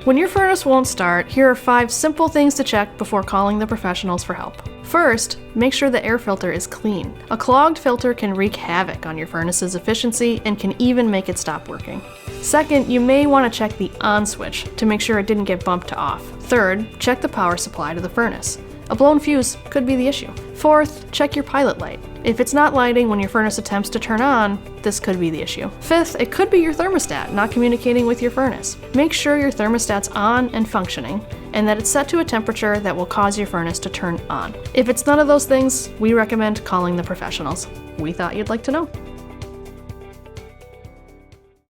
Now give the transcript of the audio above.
When your furnace won't start, here are 5 simple things to check before calling the professionals for help. First, make sure the air filter is clean. A clogged filter can wreak havoc on your furnace's efficiency and can even make it stop working. Second, you may want to check the on switch to make sure it didn't get bumped to off. Third, check the power supply to the furnace. A blown fuse could be the issue. Fourth, check your pilot light. If it's not lighting when your furnace attempts to turn on, this could be the issue. Fifth, it could be your thermostat not communicating with your furnace. Make sure your thermostat's on and functioning, and that it's set to a temperature that will cause your furnace to turn on. If it's none of those things, we recommend calling the professionals. We thought you'd like to know.